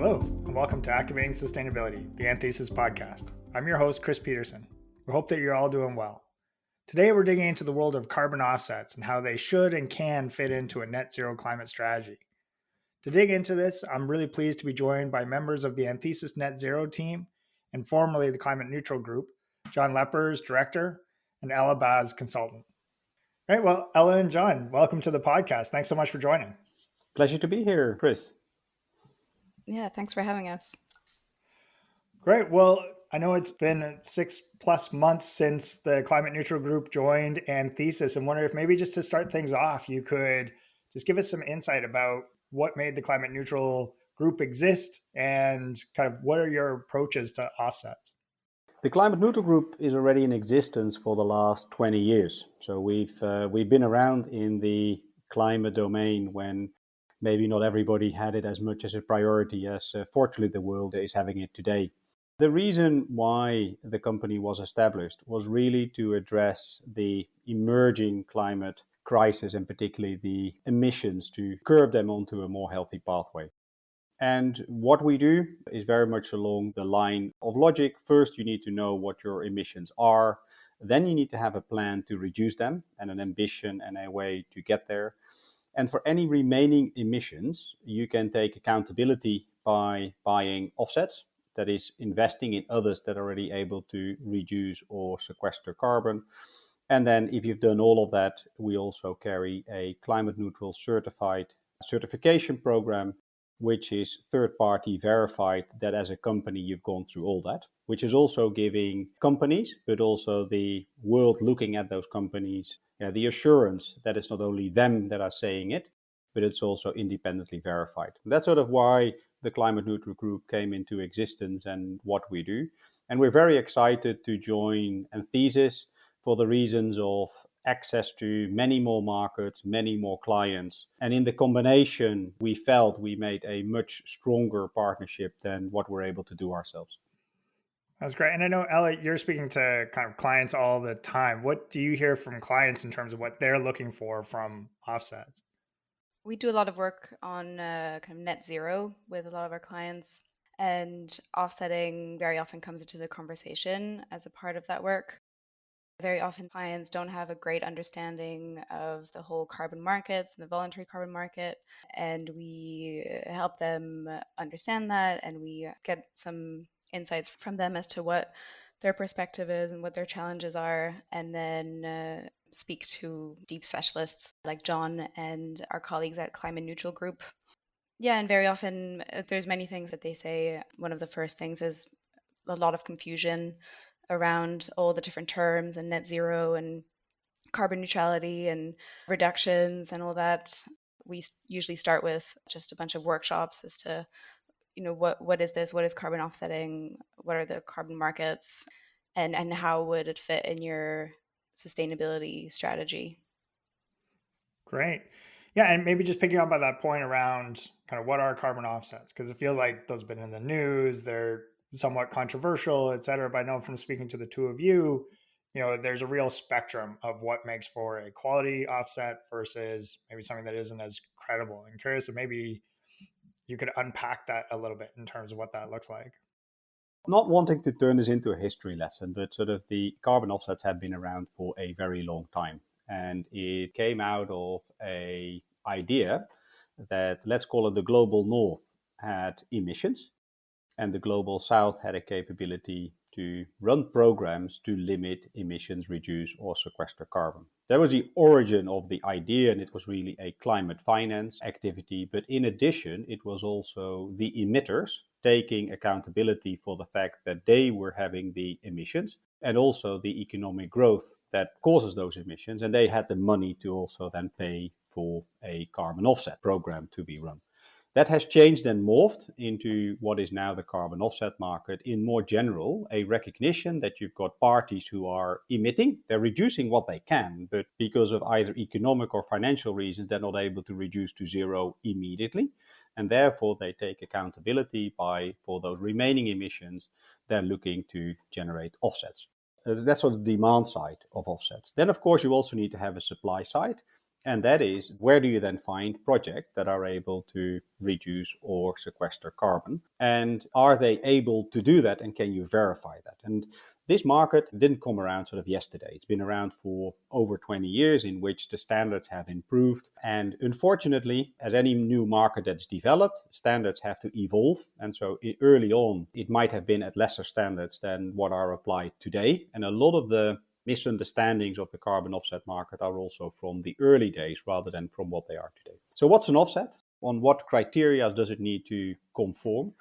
Hello, and welcome to Activating Sustainability, the Anthesis podcast. I'm your host, Chris Peterson. We hope that you're all doing well. Today, we're digging into the world of carbon offsets and how they should and can fit into a net zero climate strategy. To dig into this, I'm really pleased to be joined by members of the Anthesis Net Zero team and formerly the Climate Neutral Group, John Leppers, Director, and Ella Baz, Consultant. All right, well, Ella and John, welcome to the podcast. Thanks so much for joining. Pleasure to be here, Chris. Yeah, thanks for having us. Great. Well, I know it's been 6+ months since the Climate Neutral Group joined Anthesis, and wonder if maybe just to start things off, you could just give us some insight about what made the Climate Neutral Group exist and kind of what are your approaches to offsets? The Climate Neutral Group is already in existence for the last 20 years. So we've been around in the climate domain when maybe not everybody had it as much as a priority as fortunately the world is having it today. The reason why the company was established was really to address the emerging climate crisis and particularly the emissions to curb them onto a more healthy pathway. And what we do is very much along the line of logic. First, you need to know what your emissions are. Then you need to have a plan to reduce them and an ambition and a way to get there. And for any remaining emissions, you can take accountability by buying offsets, that is, investing in others that are already able to reduce or sequester carbon. And then if you've done all of that, we also carry a climate neutral certification program, which is third-party verified that as a company you've gone through all that, which is also giving companies, but also the world looking at those companies, the assurance that it's not only them that are saying it, but it's also independently verified. That's sort of why the Climate Neutral Group came into existence and what we do. And we're very excited to join Anthesis for the reasons of access to many more markets, many more clients. And in the combination, we felt we made a much stronger partnership than what we're able to do ourselves. That's great. And I know, Ella, you're speaking to kind of clients all the time. What do you hear from clients in terms of what they're looking for from offsets? We do a lot of work on kind of net zero with a lot of our clients, and offsetting very often comes into the conversation as a part of that work. Very often clients don't have a great understanding of the whole carbon markets and the voluntary carbon market, and we help them understand that, and we get some insights from them as to what their perspective is and what their challenges are, and then speak to deep specialists like John and our colleagues at Climate Neutral Group. Yeah, and very often there's many things that they say. One of the first things is a lot of confusion around all the different terms and net zero and carbon neutrality and reductions and all that. We usually start with just a bunch of workshops as to, what is this? What is carbon offsetting? What are the carbon markets? And how would it fit in your sustainability strategy? Great. Yeah, and maybe just picking up on that point around kind of what are carbon offsets, because it feels like those have been in the news, they're somewhat controversial, et cetera. But I know from speaking to the two of you, there's a real spectrum of what makes for a quality offset versus maybe something that isn't as credible. I'm curious if maybe you could unpack that a little bit in terms of what that looks like. Not wanting to turn this into a history lesson, but sort of the carbon offsets have been around for a very long time. And it came out of an idea that, let's call it the global north, had emissions, and the global south had a capability to run programs to limit emissions, reduce or sequester carbon. That was the origin of the idea, and it was really a climate finance activity. But in addition, it was also the emitters taking accountability for the fact that they were having the emissions and also the economic growth that causes those emissions. And they had the money to also then pay for a carbon offset program to be run. That has changed and morphed into what is now the carbon offset market. In more general, a recognition that you've got parties who are emitting, they're reducing what they can, but because of either economic or financial reasons, they're not able to reduce to zero immediately. And therefore, they take accountability for those remaining emissions, they're looking to generate offsets. That's sort of the demand side of offsets. Then, of course, you also need to have a supply side. And that is, where do you then find projects that are able to reduce or sequester carbon? And are they able to do that? And can you verify that? And this market didn't come around sort of yesterday. It's been around for over 20 years in which the standards have improved. And unfortunately, as any new market that's developed, standards have to evolve. And so early on, it might have been at lesser standards than what are applied today. And a lot of the misunderstandings of the carbon offset market are also from the early days rather than from what they are today. So what's an offset? On what criteria does it need to conform?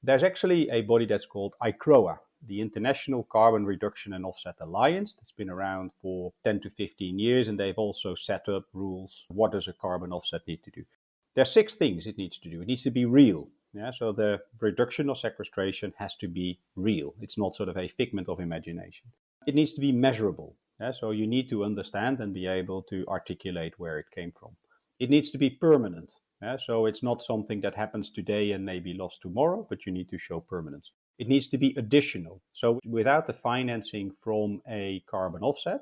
There's actually a body that's called ICROA, the International Carbon Reduction and Offset Alliance, that's been around for 10 to 15 years, and they've also set up rules. What does a carbon offset need to do? There's 6 things it needs to do. It needs to be real. Yeah, so the reduction or sequestration has to be real. It's not sort of a figment of imagination. It needs to be measurable. Yeah, so you need to understand and be able to articulate where it came from. It needs to be permanent. Yeah, so it's not something that happens today and may be lost tomorrow, but you need to show permanence. It needs to be additional. So without the financing from a carbon offset,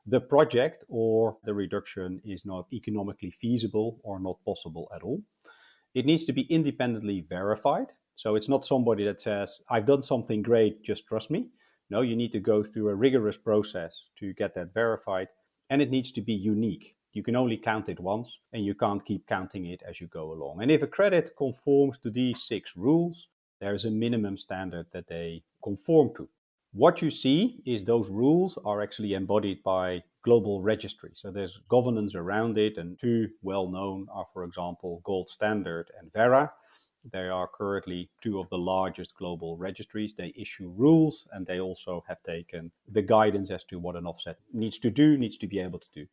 the project or the reduction is not economically feasible or not possible at all. It needs to be independently verified. So it's not somebody that says, I've done something great, just trust me. No, you need to go through a rigorous process to get that verified. And it needs to be unique. You can only count it once, and you can't keep counting it as you go along. And if a credit conforms to these 6 rules, there is a minimum standard that they conform to. What you see is those rules are actually embodied by global registries. So there's governance around it, and 2 well-known are, for example, Gold Standard and Verra. They are currently 2 of the largest global registries. They issue rules, and they also have taken the guidance as to what an offset needs to be able to do.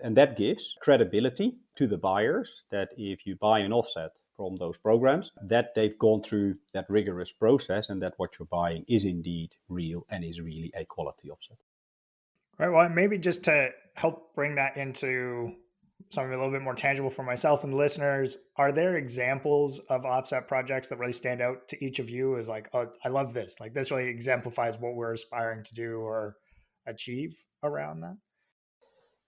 And that gives credibility to the buyers that if you buy an offset from those programs, that they've gone through that rigorous process and that what you're buying is indeed real and is really a quality offset. Right. Well, maybe just to help bring that into something a little bit more tangible for myself and the listeners, are there examples of offset projects that really stand out to each of you as like, oh, I love this. Like this really exemplifies what we're aspiring to do or achieve around that?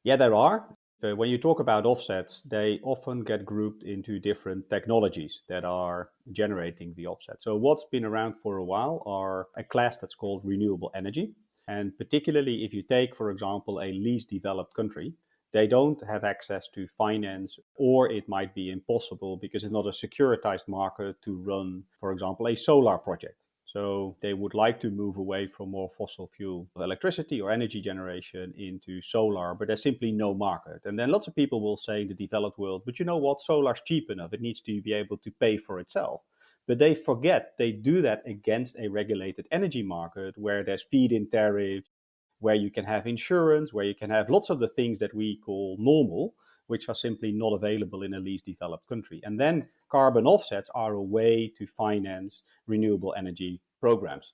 Yeah, there are. When you talk about offsets, they often get grouped into different technologies that are generating the offset. So what's been around for a while are a class that's called renewable energy. And particularly if you take, for example, a least developed country, they don't have access to finance, or it might be impossible because it's not a securitized market to run, for example, a solar project. So they would like to move away from more fossil fuel electricity or energy generation into solar, but there's simply no market. And then lots of people will say in the developed world, but you know what, solar's cheap enough. It needs to be able to pay for itself. But they forget they do that against a regulated energy market where there's feed-in tariffs, where you can have insurance, where you can have lots of the things that we call normal, which are simply not available in a least developed country. And then carbon offsets are a way to finance renewable energy programs.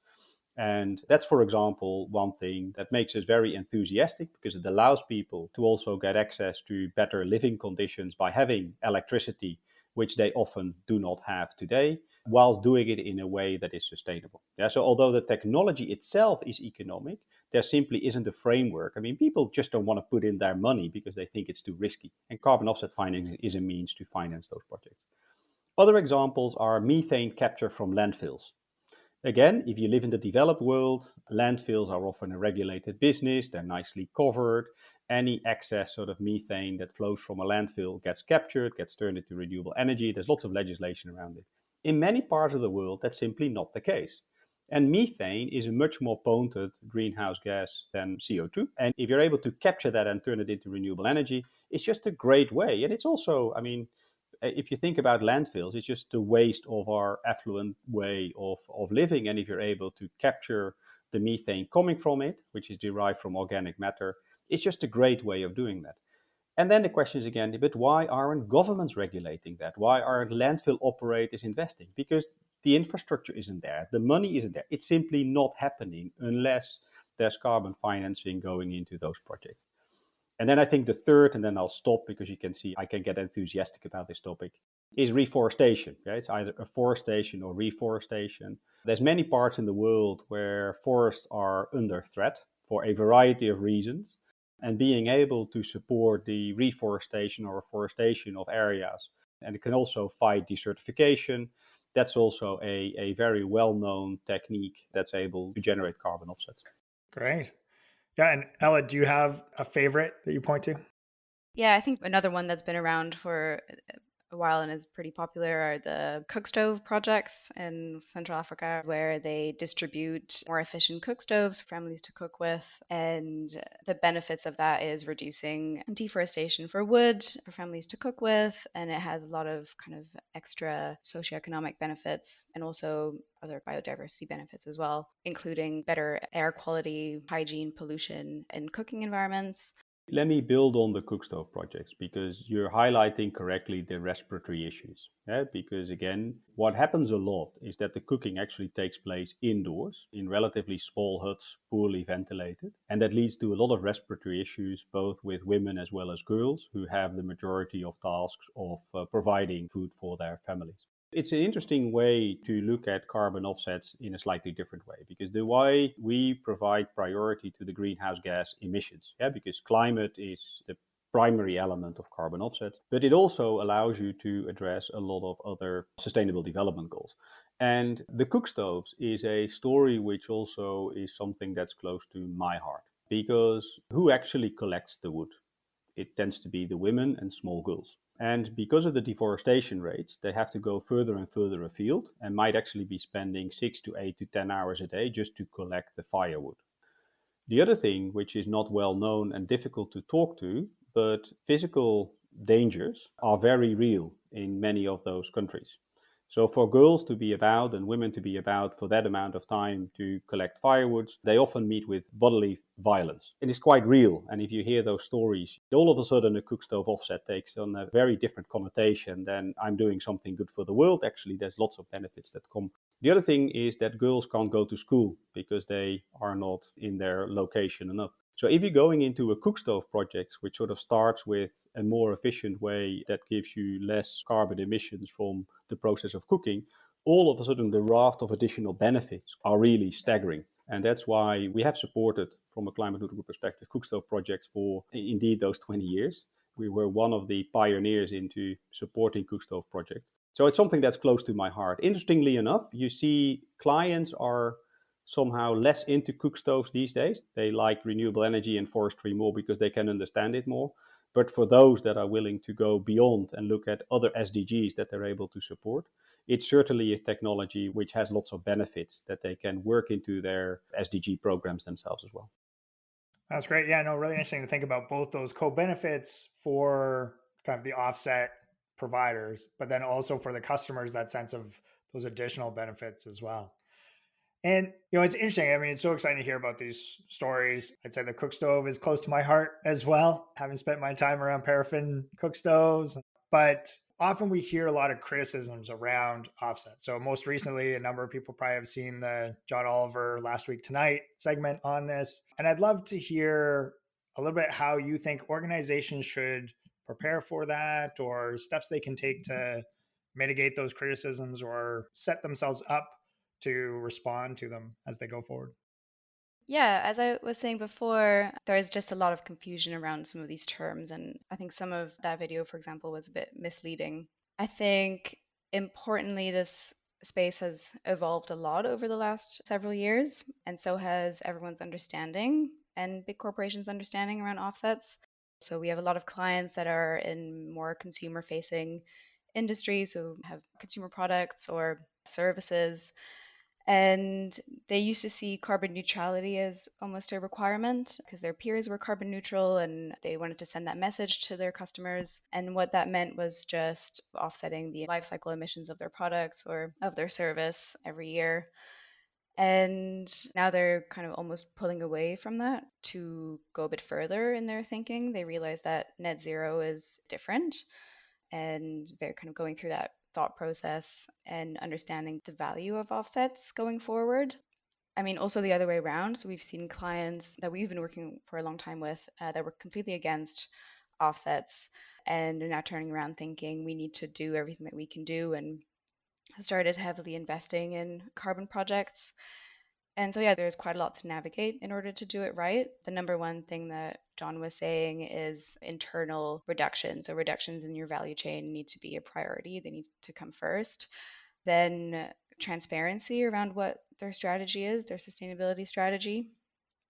And that's, for example, one thing that makes us very enthusiastic because it allows people to also get access to better living conditions by having electricity, which they often do not have today, whilst doing it in a way that is sustainable. Yeah, so although the technology itself is economic, there simply isn't a framework. I mean, people just don't want to put in their money because they think it's too risky. And carbon offset financing is a means to finance those projects. Other examples are methane capture from landfills. Again, if you live in the developed world, landfills are often a regulated business. They're nicely covered. Any excess sort of methane that flows from a landfill gets captured, gets turned into renewable energy. There's lots of legislation around it. In many parts of the world, that's simply not the case. And methane is a much more potent greenhouse gas than CO2. And if you're able to capture that and turn it into renewable energy, it's just a great way. And it's also, I mean, if you think about landfills, it's just the waste of our affluent way of living. And if you're able to capture the methane coming from it, which is derived from organic matter, it's just a great way of doing that. And then the question is again, but why aren't governments regulating that? Why aren't landfill operators investing? Because the infrastructure isn't there. The money isn't there. It's simply not happening unless there's carbon financing going into those projects. And then I think the third, and then I'll stop because you can see I can get enthusiastic about this topic, is reforestation. Okay? It's either afforestation or reforestation. There's many parts in the world where forests are under threat for a variety of reasons. and being able to support the reforestation or afforestation of areas. And it can also fight desertification. That's also a very well-known technique that's able to generate carbon offsets. Great. Yeah. And Ella, do you have a favorite that you point to? Yeah, I think another one that's been around for a while and is pretty popular are the cook stove projects in Central Africa, where they distribute more efficient cook stoves for families to cook with. And the benefits of that is reducing deforestation for wood for families to cook with. And it has a lot of kind of extra socioeconomic benefits and also other biodiversity benefits as well, including better air quality, hygiene, pollution in cooking environments. Let me build on the cook stove projects because you're highlighting correctly the respiratory issues. Yeah? Because again, what happens a lot is that the cooking actually takes place indoors in relatively small huts, poorly ventilated. And that leads to a lot of respiratory issues, both with women as well as girls who have the majority of tasks of providing food for their families. It's an interesting way to look at carbon offsets in a slightly different way because the way we provide priority to the greenhouse gas emissions, because climate is the primary element of carbon offsets, but it also allows you to address a lot of other sustainable development goals. And the cook stoves is a story which also is something that's close to my heart because who actually collects the wood? It tends to be the women and small girls. And because of the deforestation rates, they have to go further and further afield and might actually be spending 6 to 8 to 10 hours a day just to collect the firewood. The other thing, which is not well known and difficult to talk to, but physical dangers are very real in many of those countries. So for girls to be about and women to be about for that amount of time to collect firewoods, they often meet with bodily violence. It is quite real. And if you hear those stories, all of a sudden a cook stove offset takes on a very different connotation than I'm doing something good for the world. Actually, there's lots of benefits that come. The other thing is that girls can't go to school because they are not in their location enough. So if you're going into a cook stove project, which sort of starts with a more efficient way that gives you less carbon emissions from the process of cooking, all of a sudden the raft of additional benefits are really staggering. And that's why we have supported, from a climate neutral perspective, cook stove projects for indeed those 20 years. We were one of the pioneers into supporting cook stove projects. So it's something that's close to my heart. Interestingly enough, you see clients are somehow less into cook stoves these days. They like renewable energy and forestry more because they can understand it more. But for those that are willing to go beyond and look at other SDGs that they're able to support, it's certainly a technology which has lots of benefits that they can work into their SDG programs themselves as well. That's great. Yeah, no, really interesting to think about both those co-benefits for kind of the offset providers, but then also for the customers, that sense of those additional benefits as well. And, it's interesting. I mean, it's so exciting to hear about these stories. I'd say the cook stove is close to my heart as well, having spent my time around paraffin cook stoves. But often we hear a lot of criticisms around offset. So most recently, a number of people probably have seen the John Oliver Last Week Tonight segment on this. And I'd love to hear a little bit how you think organizations should prepare for that or steps they can take to mitigate those criticisms or set themselves up to respond to them as they go forward. Yeah, as I was saying before, there is just a lot of confusion around some of these terms. And I think some of that video, for example, was a bit misleading. I think importantly, this space has evolved a lot over the last several years, and so has everyone's understanding and big corporations' understanding around offsets. So we have a lot of clients that are in more consumer facing industries, so have consumer products or services. And they used to see carbon neutrality as almost a requirement because their peers were carbon neutral and they wanted to send that message to their customers. And what that meant was just offsetting the life cycle emissions of their products or of their service every year. And now they're kind of almost pulling away from that to go a bit further in their thinking. They realize that net zero is different and they're kind of going through that thought process and understanding the value of offsets going forward. I mean, also the other way around. So we've seen clients that we've been working for a long time with that were completely against offsets and are now turning around thinking we need to do everything that we can do and started heavily investing in carbon projects. And so, yeah, there's quite a lot to navigate in order to do it right. The number one thing that John was saying is internal reductions. So, reductions in your value chain need to be a priority, they need to come first. Then, transparency around what their strategy is, their sustainability strategy,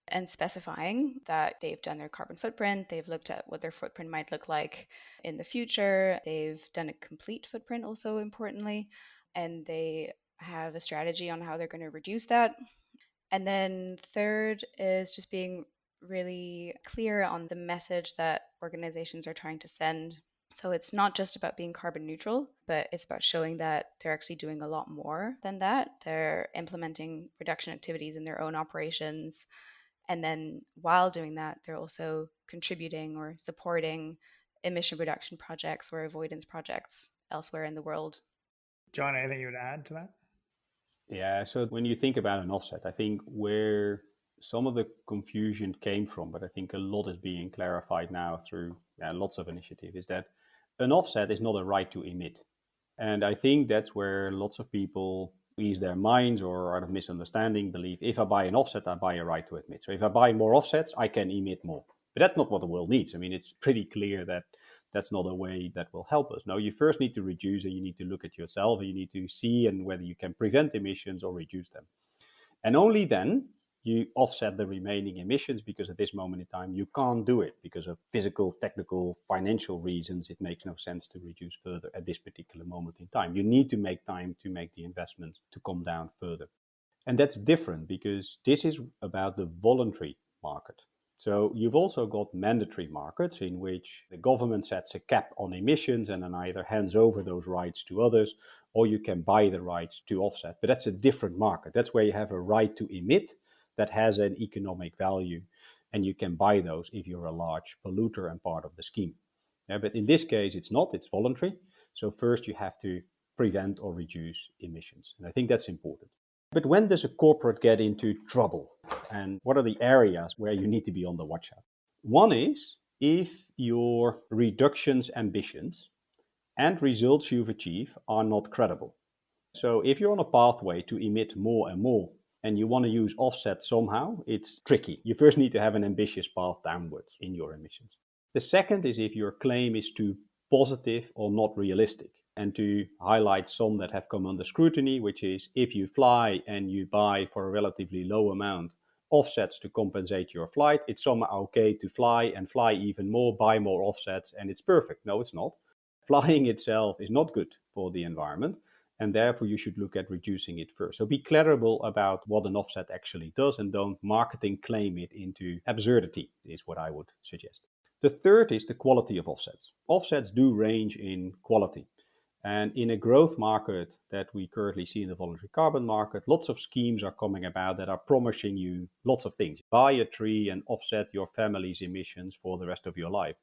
and specifying that they've done their carbon footprint, they've looked at what their footprint might look like in the future, they've done a complete footprint, also importantly, and they have a strategy on how they're going to reduce that. And then third is just being really clear on the message that organizations are trying to send. So it's not just about being carbon neutral, but it's about showing that they're actually doing a lot more than that. They're implementing reduction activities in their own operations. And then while doing that, they're also contributing or supporting emission reduction projects or avoidance projects elsewhere in the world. John, anything you would add to that? Yeah, so when you think about an offset, I think where some of the confusion came from, but I think a lot is being clarified now through lots of initiative, is that an offset is not a right to emit. And I think that's where lots of people ease their minds or out of misunderstanding believe if I buy an offset, I buy a right to emit. So if I buy more offsets, I can emit more. But that's not what the world needs. I mean, it's pretty clear that that's not a way that will help us. No, you first need to reduce and you need to look at yourself and you need to see and whether you can prevent emissions or reduce them. And only then you offset the remaining emissions, because at this moment in time you can't do it because of physical, technical, financial reasons. It makes no sense to reduce further at this particular moment in time. You need to make time to make the investments to come down further. And that's different because this is about the voluntary market. So you've also got mandatory markets in which the government sets a cap on emissions and then either hands over those rights to others, or you can buy the rights to offset. But that's a different market. That's where you have a right to emit that has an economic value, and you can buy those if you're a large polluter and part of the scheme. Yeah, but in this case, it's not, it's voluntary. So first you have to prevent or reduce emissions. And I think that's important. But when does a corporate get into trouble? And what are the areas where you need to be on the watch out? One is if your reductions ambitions and results you've achieved are not credible. So if you're on a pathway to emit more and more and you want to use offset somehow, it's tricky. You first need to have an ambitious path downwards in your emissions. The second is if your claim is too positive or not realistic. And to highlight some that have come under scrutiny, which is if you fly and you buy for a relatively low amount offsets to compensate your flight, it's somehow okay to fly and fly even more, buy more offsets, and it's perfect. No, it's not. Flying itself is not good for the environment, and therefore you should look at reducing it first. So be clarable about what an offset actually does and don't marketing claim it into absurdity, is what I would suggest. The third is the quality of offsets. Offsets do range in quality. And in a growth market that we currently see in the voluntary carbon market, lots of schemes are coming about that are promising you lots of things. Buy a tree and offset your family's emissions for the rest of your life.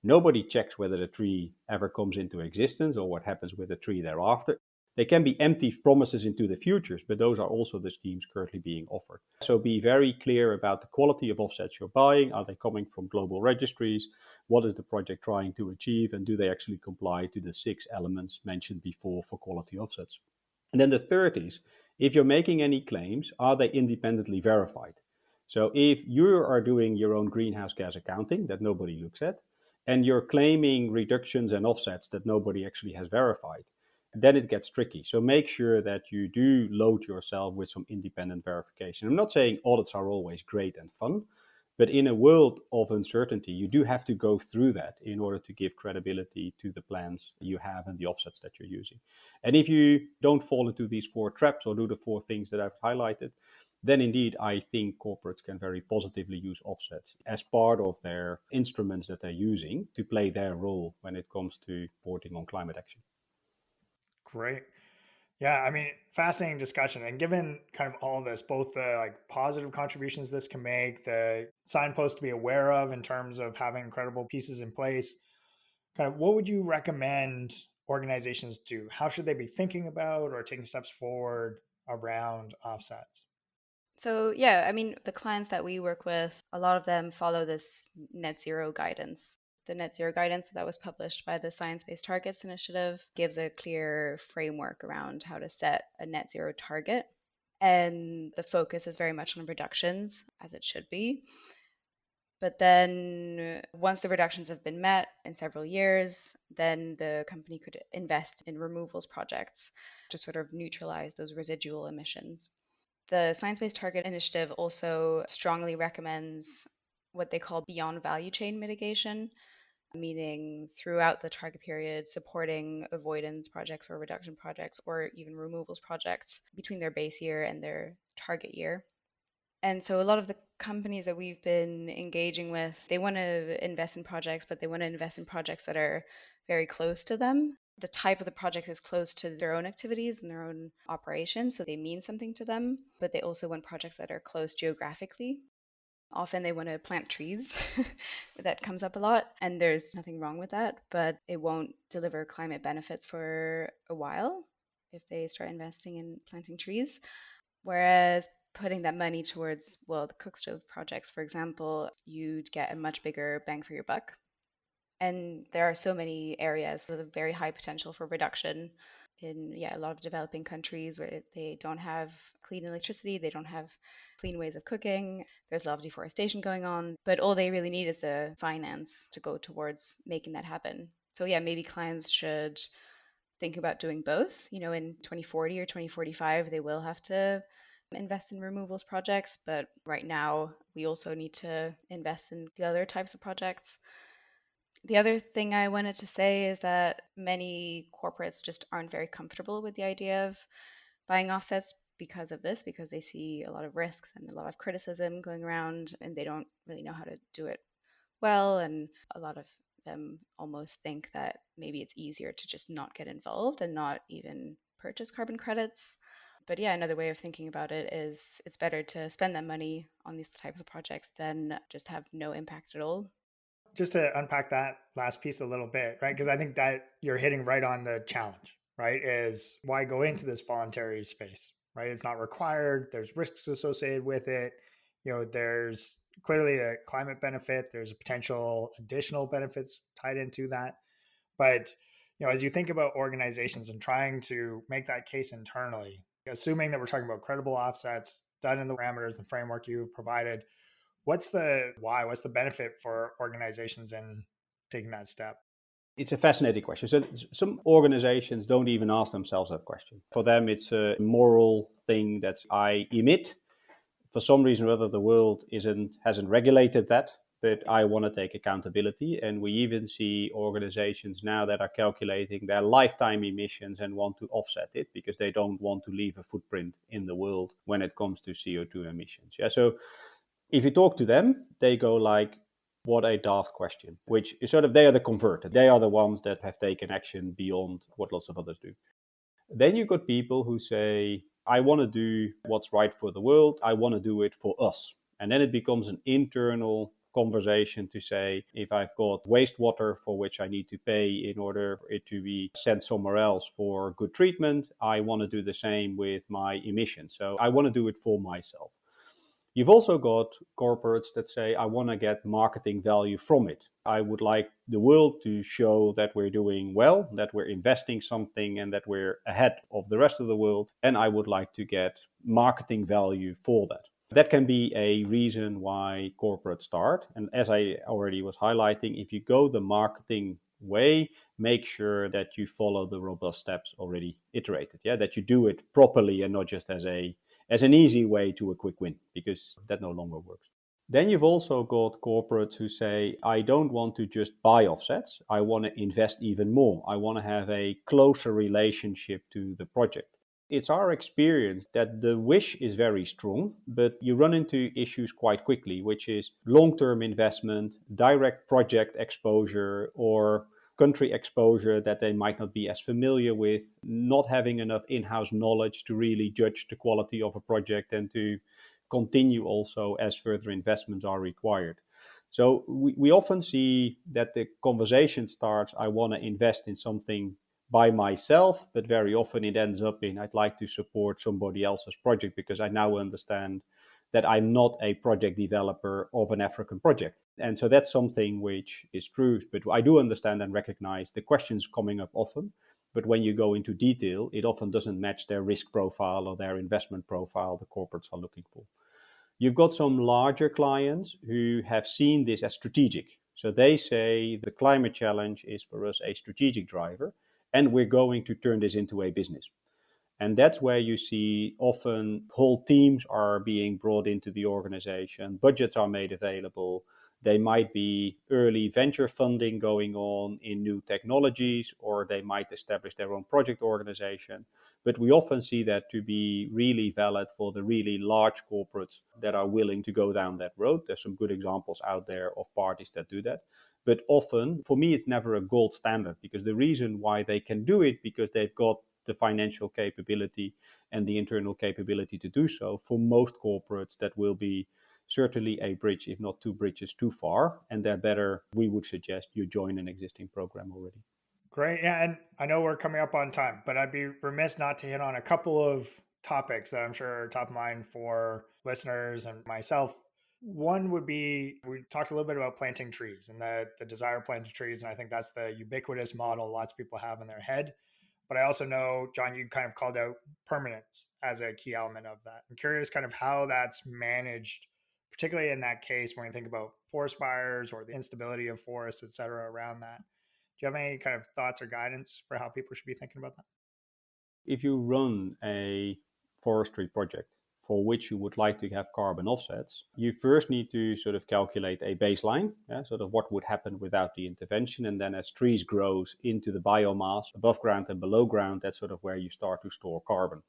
Nobody checks whether the tree ever comes into existence or what happens with the tree thereafter. They can be empty promises into the futures, but those are also the schemes currently being offered. So be very clear about the quality of offsets you're buying. Are they coming from global registries? What is the project trying to achieve? And do they actually comply to the 6 elements mentioned before for quality offsets? And then the third is, if you're making any claims, are they independently verified? So if you are doing your own greenhouse gas accounting that nobody looks at, and you're claiming reductions and offsets that nobody actually has verified, then it gets tricky. So make sure that you do load yourself with some independent verification. I'm not saying audits are always great and fun, but in a world of uncertainty, you do have to go through that in order to give credibility to the plans you have and the offsets that you're using. And if you don't fall into these 4 traps or do the 4 things that I've highlighted, then indeed I think corporates can very positively use offsets as part of their instruments that they're using to play their role when it comes to reporting on climate action. Great. Yeah, I mean, fascinating discussion. And given kind of all this, both the positive contributions this can make, the signposts to be aware of in terms of having incredible pieces in place, kind of what would you recommend organizations do? How should they be thinking about or taking steps forward around offsets? So, yeah, I mean, the clients that we work with, a lot of them follow this net zero guidance. The net zero guidance that was published by the Science Based Targets Initiative gives a clear framework around how to set a net zero target. And the focus is very much on reductions, as it should be. But then once the reductions have been met in several years, then the company could invest in removals projects to sort of neutralize those residual emissions. The Science Based Target Initiative also strongly recommends what they call beyond value chain mitigation, meaning throughout the target period, supporting avoidance projects or reduction projects or even removals projects between their base year and their target year. And so a lot of the companies that we've been engaging with, they want to invest in projects, but they want to invest in projects that are very close to them. The type of the project is close to their own activities and their own operations, so they mean something to them, but they also want projects that are close geographically. Often they want to plant trees. That comes up a lot, and there's nothing wrong with that, but it won't deliver climate benefits for a while if they start investing in planting trees. Whereas putting that money towards, well, the cook stove projects, for example, you'd get a much bigger bang for your buck. And there are so many areas with a very high potential for reduction in a lot of developing countries where they don't have clean electricity, they don't have clean ways of cooking, there's a lot of deforestation going on, but all they really need is the finance to go towards making that happen. So maybe clients should think about doing both. In 2040 or 2045, they will have to invest in removals projects, but right now we also need to invest in the other types of projects. The other thing I wanted to say is that many corporates just aren't very comfortable with the idea of buying offsets because of this, because they see a lot of risks and a lot of criticism going around, and they don't really know how to do it well. And a lot of them almost think that maybe it's easier to just not get involved and not even purchase carbon credits. But another way of thinking about it is it's better to spend that money on these types of projects than just have no impact at all. Just to unpack that last piece a little bit, right? Because I think that you're hitting right on the challenge, right? Is why go into this voluntary space, right? It's not required. There's risks associated with it. There's clearly a climate benefit. There's potential additional benefits tied into that. But, as you think about organizations and trying to make that case internally, assuming that we're talking about credible offsets done in the parameters and framework you've provided, what's the benefit for organizations in taking that step? It's a fascinating question. So some organizations don't even ask themselves that question. For them, it's a moral thing that I emit. For some reason or other, the world hasn't regulated that, but I want to take accountability. And we even see organizations now that are calculating their lifetime emissions and want to offset it because they don't want to leave a footprint in the world when it comes to CO2 emissions. So if you talk to them, they go like, what a daft question, which is sort of, they are the converted. They are the ones that have taken action beyond what lots of others do. Then you've got people who say, I want to do what's right for the world. I want to do it for us. And then it becomes an internal conversation to say, if I've got wastewater for which I need to pay in order for it to be sent somewhere else for good treatment, I want to do the same with my emissions. So I want to do it for myself. You've also got corporates that say, I want to get marketing value from it. I would like the world to show that we're doing well, that we're investing something and that we're ahead of the rest of the world. And I would like to get marketing value for that. That can be a reason why corporates start. And as I already was highlighting, if you go the marketing way, make sure that you follow the robust steps already iterated. That you do it properly and not just as an easy way to a quick win, because that no longer works. Then you've also got corporates who say, I don't want to just buy offsets. I want to invest even more. I want to have a closer relationship to the project. It's our experience that the wish is very strong, but you run into issues quite quickly, which is long-term investment, direct project exposure, or country exposure that they might not be as familiar with, not having enough in-house knowledge to really judge the quality of a project and to continue also as further investments are required. So we often see that the conversation starts, I want to invest in something by myself, but very often it ends up in, I'd like to support somebody else's project because I now understand that I'm not a project developer of an African project. And so that's something which is true, but I do understand and recognize the questions coming up often, But when you go into detail, it often doesn't match their risk profile or their investment profile the corporates are looking for. You've got some larger clients who have seen this as strategic. So they say the climate challenge is for us a strategic driver, and we're going to turn this into a business. And that's where you see often whole teams are being brought into the organization, budgets are made available. They might be early venture funding going on in new technologies, or they might establish their own project organization. But we often see that to be really valid for the really large corporates that are willing to go down that road. There's some good examples out there of parties that do that. But often, for me, it's never a gold standard, because the reason why they can do it, because they've got the financial capability and the internal capability to do so. For most corporates, that will be certainly a bridge, if not two bridges too far. And they're better, we would suggest you join an existing program already. Great. Yeah. And I know we're coming up on time, but I'd be remiss not to hit on a couple of topics that I'm sure are top of mind for listeners and myself. One would be, we talked a little bit about planting trees and the desire of planting trees. And I think that's the ubiquitous model lots of people have in their head. But I also know, John, you kind of called out permanence as a key element of that. I'm curious kind of how that's managed, particularly in that case when you think about forest fires or the instability of forests, et cetera, around that. Do you have any kind of thoughts or guidance for how people should be thinking about that? If you run a forestry project for which you would like to have carbon offsets, you first need to sort of calculate a baseline, sort of what would happen without the intervention. And then as trees grows into the biomass above ground and below ground, that's sort of where you start to store carbon.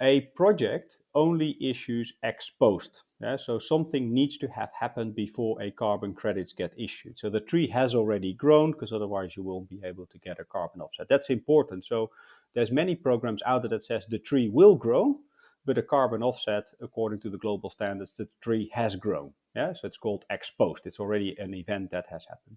A project only issues ex post. So something needs to have happened before a carbon credits get issued. So the tree has already grown, because otherwise you won't be able to get a carbon offset. That's important. So there's many programs out there that says the tree will grow, but a carbon offset, according to the global standards, the tree has grown. So it's called ex post. It's already an event that has happened.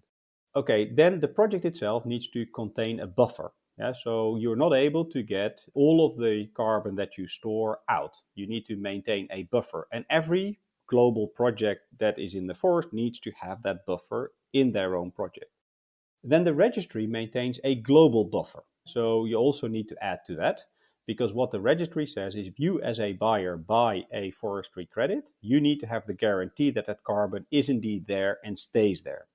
Okay, then the project itself needs to contain a buffer. So you're not able to get all of the carbon that you store out. You need to maintain a buffer. And every global project that is in the forest needs to have that buffer in their own project. Then the registry maintains a global buffer. So you also need to add to that, because what the registry says is if you as a buyer buy a forestry credit, you need to have the guarantee that that carbon is indeed there and stays there.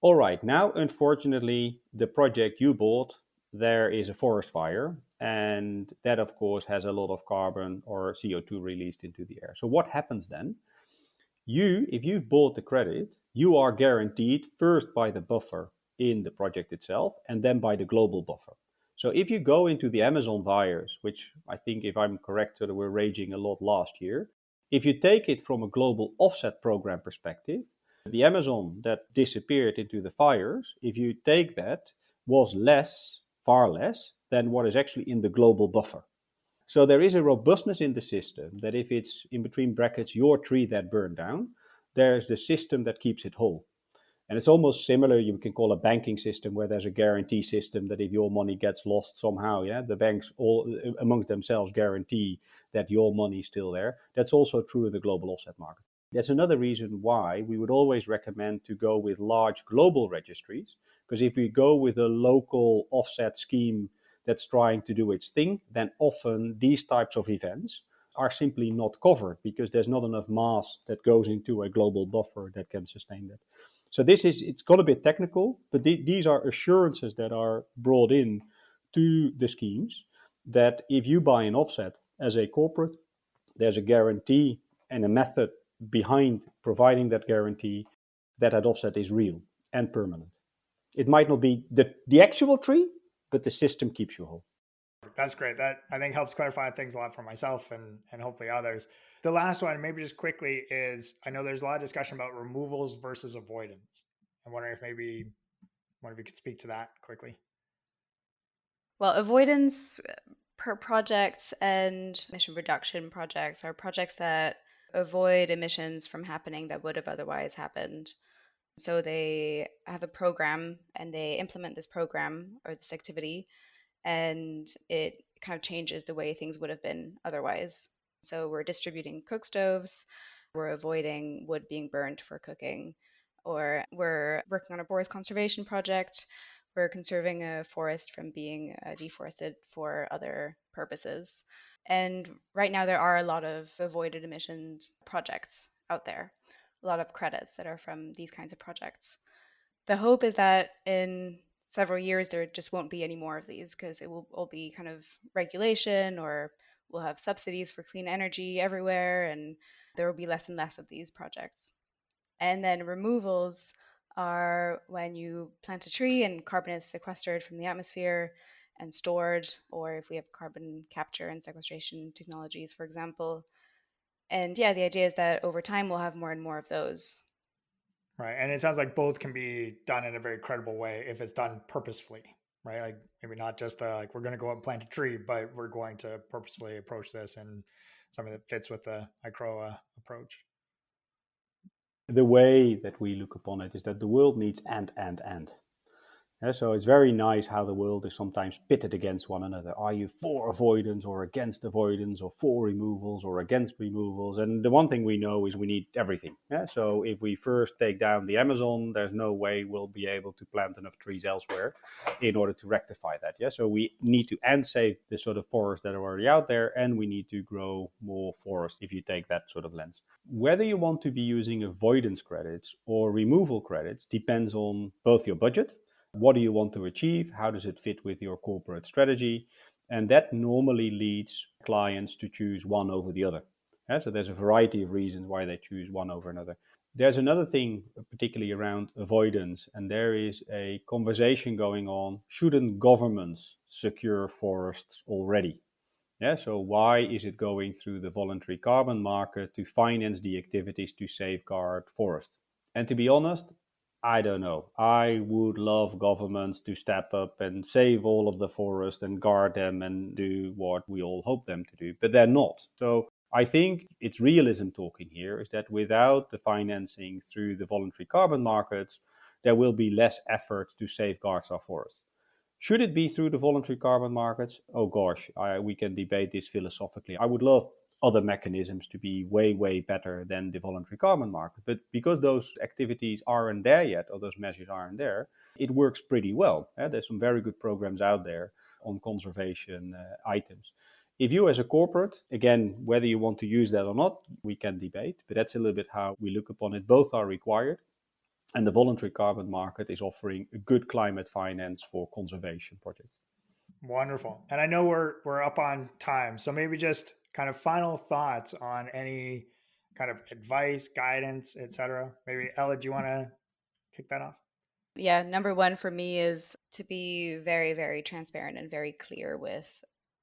All right, now, unfortunately, the project you bought, there is a forest fire, and that, of course, has a lot of carbon or CO2 released into the air. So what happens then? If you've bought the credit, you are guaranteed first by the buffer in the project itself, and then by the global buffer. So if you go into the Amazon fires, which I think, if I'm correct, that were raging a lot last year, if you take it from a global offset program perspective, the Amazon that disappeared into the fires, if you take that, was less, far less, than what is actually in the global buffer. So there is a robustness in the system that if it's, in between brackets, your tree that burned down, there's the system that keeps it whole. And it's almost similar, you can call a banking system, where there's a guarantee system that if your money gets lost somehow, the banks all amongst themselves guarantee that your money is still there. That's also true in the global offset market. That's another reason why we would always recommend to go with large global registries, because if we go with a local offset scheme that's trying to do its thing, then often these types of events are simply not covered, because there's not enough mass that goes into a global buffer that can sustain that. So it's got a bit technical, but these are assurances that are brought in to the schemes that if you buy an offset as a corporate, there's a guarantee and a method behind providing that guarantee that offset is real and permanent. It might not be the actual tree, but the system keeps you whole. That's great. That I think helps clarify things a lot for myself and hopefully others. The last one, maybe just quickly, is I know there's a lot of discussion about removals versus avoidance. I'm wondering if maybe one of you could speak to that quickly. Well, avoidance projects and emission reduction projects are projects that avoid emissions from happening that would have otherwise happened. So they have a program and they implement this program or this activity, and it kind of changes the way things would have been otherwise. So we're distributing cook stoves, we're avoiding wood being burnt for cooking, or we're working on a forest conservation project We're conserving a forest from being deforested for other purposes. And right now, there are a lot of avoided emissions projects out there, a lot of credits that are from these kinds of projects. The hope is that in several years, there just won't be any more of these because it will all be kind of regulation, or we'll have subsidies for clean energy everywhere, and there will be less and less of these projects. And then removals are when you plant a tree and carbon is sequestered from the atmosphere and stored, or if we have carbon capture and sequestration technologies, for example. And yeah, the idea is that over time we'll have more and more of those. Right. And it sounds like both can be done in a very credible way if it's done purposefully, right? Like maybe not just like we're going to go out and plant a tree, but we're going to purposefully approach this and something that fits with the ICROA approach. The way that we look upon it is that the world needs and. Yeah, so it's very nice how the world is sometimes pitted against one another. Are you for avoidance or against avoidance, or for removals or against removals? And the one thing we know is we need everything. Yeah? So if we first take down the Amazon, there's no way we'll be able to plant enough trees elsewhere in order to rectify that. Yeah? So we need to save the sort of forests that are already out there, and we need to grow more forest if you take that sort of lens. Whether you want to be using avoidance credits or removal credits depends on both your budget. What do you want to achieve? How does it fit with your corporate strategy? And that normally leads clients to choose one over the other. Yeah, so there's a variety of reasons why they choose one over another. There's another thing, particularly around avoidance, and there is a conversation going on. Shouldn't governments secure forests already? Yeah, so why is it going through the voluntary carbon market to finance the activities to safeguard forest? And to be honest, I don't know. I would love governments to step up and save all of the forest and guard them and do what we all hope them to do, but they're not. So I think it's realism talking here, is that without the financing through the voluntary carbon markets, there will be less effort to safeguard our forests. Should it be through the voluntary carbon markets? Oh gosh, we can debate this philosophically. I would love other mechanisms to be way, way better than the voluntary carbon market. But because those activities aren't there yet, or those measures aren't there, it works pretty well. There's some very good programs out there on conservation items. If you as a corporate, again, whether you want to use that or not, we can debate, but that's a little bit how we look upon it. Both are required. And the voluntary carbon market is offering a good climate finance for conservation projects. Wonderful. And I know we're up on time, so maybe just kind of final thoughts on any kind of advice, guidance, etc. Maybe Ella, do you want to kick that off? Yeah, number one for me is to be very, very transparent and very clear with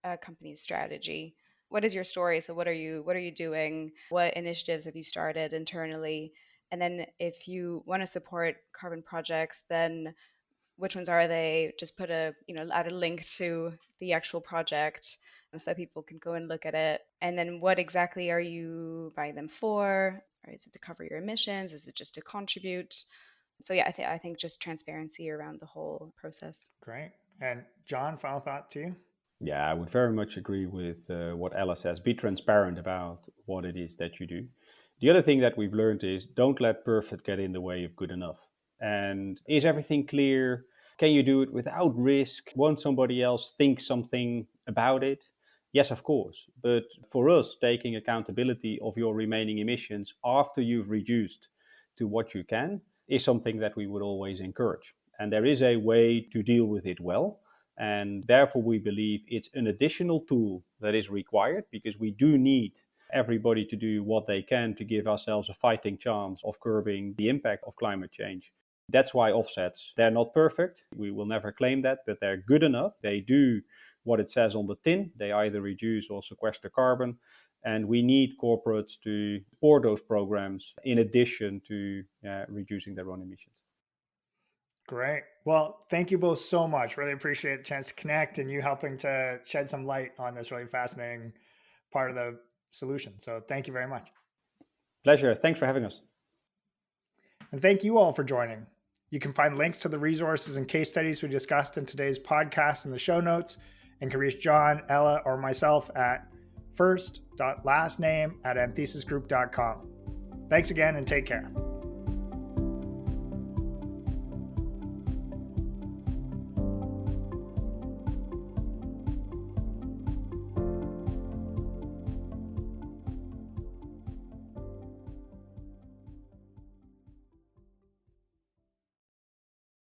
a company's strategy. What is your story? So what are you doing? What initiatives have you started internally? And then if you want to support carbon projects, then which ones are they? Just put add a link to the actual project so that people can go and look at it. And then what exactly are you buying them for? Or is it to cover your emissions? Is it just to contribute? So yeah, I think just transparency around the whole process. Great. And John, final thought to you? Yeah, I would very much agree with what Ella says. Be transparent about what it is that you do. The other thing that we've learned is don't let perfect get in the way of good enough. And is everything clear? Can you do it without risk? Won't somebody else think something about it? Yes, of course. But for us, taking accountability of your remaining emissions after you've reduced to what you can is something that we would always encourage. And there is a way to deal with it well. And therefore, we believe it's an additional tool that is required because we do need everybody to do what they can to give ourselves a fighting chance of curbing the impact of climate change. That's why offsets, they're not perfect. We will never claim that, but they're good enough. They do what it says on the tin. They either reduce or sequester carbon. And we need corporates to support those programs in addition to reducing their own emissions. Great. Well, thank you both so much. Really appreciate the chance to connect and you helping to shed some light on this really fascinating part of the solution. So thank you very much. Pleasure. Thanks for having us. And thank you all for joining. You can find links to the resources and case studies we discussed in today's podcast in the show notes, and can reach John, Ella, or myself at first.lastname@anthesisgroup.com. Thanks again and take care.